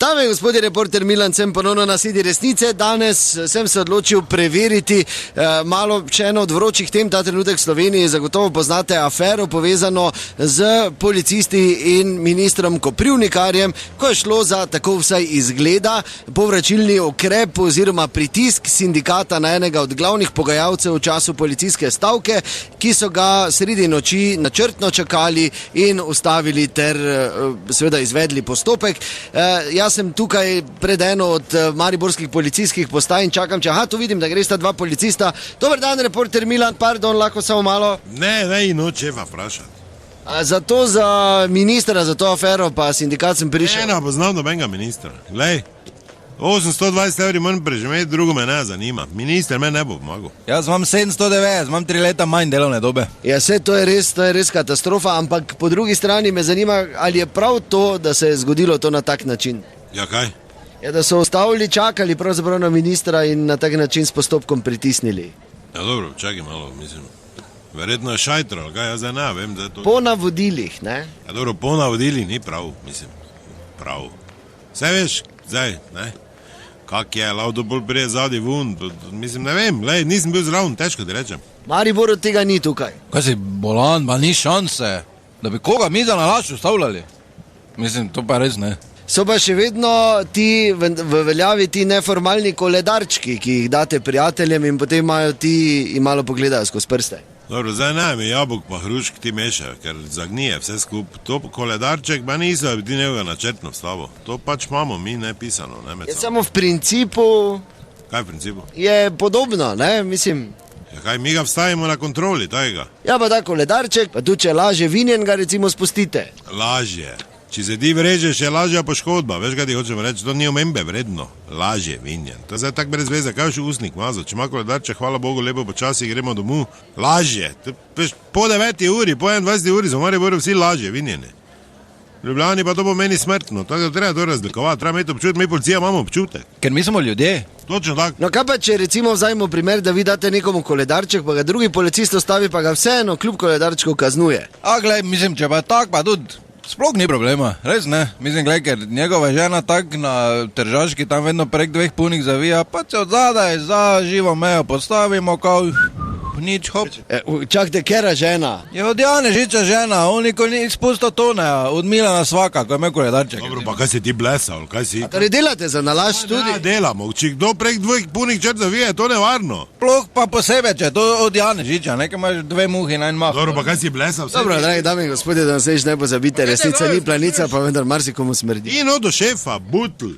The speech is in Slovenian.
Dame in gospodje, reporter Milan, sem ponovno na Sedi resnice. Danes sem se odločil preveriti malo še eno od vročih tem. Ta trenutek v Sloveniji zagotovo poznate afero povezano z policisti in ministrom Koprivnikarjem, ko je šlo za, tako vsaj izgleda, povračilni ukrep oziroma pritisk sindikata na enega od glavnih pogajalcev v času policijske stavke, ki so ga sredi noči načrtno čakali in ustavili ter seveda izvedli postopek. Jaz sem tukaj pred eno od mariborskih policijskih postaj in čakam, tu vidim, da gresta dva policista. Dober dan, reporter Milan, pardon, lahko samo malo. Ne, nočeva vprašati. Zato za ministra, za to afero pa sindikat sem prišel. Ne, poznam nobenega ministra. Glej, 820 evri moram preživeti, drugo me ne zanima. Minister me ne bo pomagal. Jaz imam 790, imam 3 leta manj delovne dobe. Ja, to je res katastrofa, ampak po drugi strani me zanima, ali je prav to, da se je zgodilo to na tak način. Ja, kaj? Ja, da so ustavili, čakali pravzaprav na ministra in na tak način s postopkom pritisnili. Ja, dobro, čakaj malo, mislim. Verjetno je šajtro, kaj jaz zdaj ne vem, da je to... Po navodilih, ne? Ja, dobro, po navodilih ni prav, mislim. Prav. Vse veš, zdaj, ne? Kak je, lauto bolj prije zadi vun, mislim, ne vem, lej, nisem bil zraven, težko ti rečem. Maribor od tega ni tukaj. Kaj si bolan, pa ni šanse, da bi koga mi za nalač ustavljali. Mislim, to pa res ne. So pa še vedno ti v veljavi ti neformalni koledarčki, ki jih date prijateljem in potem imajo ti in malo pogledajo skozi prste. Dobro, zdaj ne, mi jabolk pa hrušk ti mešajo, ker zagnije vse skup. To koledarček pa niso, da bi ti njega načrtno vstavo. To pač imamo mi nepisano, ne med samo. Samo v principu... Kaj v principu? Je podobno, ne, mislim... Ja, kaj, mi ga vstavimo na kontroli, tajega. Ja, pa ta koledarček, pa tu če laže vinjen, ga recimo spustite. Lažje. Če se ti vrežeš, je lažja poškodba. Veš, kaj ti hočem reči, to ni omembe vredno. Lažje vinjen. To je zdaj tak brez veze, kaj še usnik mazo. Če ima koledarček, hvala Bogu, lepo počasi gremo domov. Lažje. Po 9 uri, po 21 uri so Mariboru vsi lažje vinjeni. Ljubljani pa to pomeni smrtno. Tako da treba to razlikovati. Treba imeti občutek, mi policija imamo občutek. Ker mi smo ljudje. Točno tako. No kaj pa, če recimo vzajmo primer, da vi date nekomu koledarček, pa ga drugi policist ostavi, pa ga vseeno kljub koledarčku kaznuje. Glej, mislim, če pa tak, pa tudi sploh ni problema, res ne. Mislim, glej, ker njegova žena tak na Tržaški tam vedno prek 2 punih zavija, pa se od zadaj za živo mejo postavimo, kao nič, hop. Čakajte, kera žena? Je od Janežiča žena, on nikoli ni izpustil tone, od Milana Svaka, ko je imel koledarček. Dobro, pa kaj si ti blesal, kaj si? Torej delate za nalašč tudi? Ja, delamo, če kdo prek 2 punih črt zavije, je to nevarno. Sploh pa posebej, če to od Janežiča, nekaj imaš 2 muhi na en mah. Dobro, pa kaj si blesal? Dobro, dragi dame in gospodje, da nas več ne pozabite, resnica ni planica, pa vendar marsikomu smrdi. In od šefa, butl.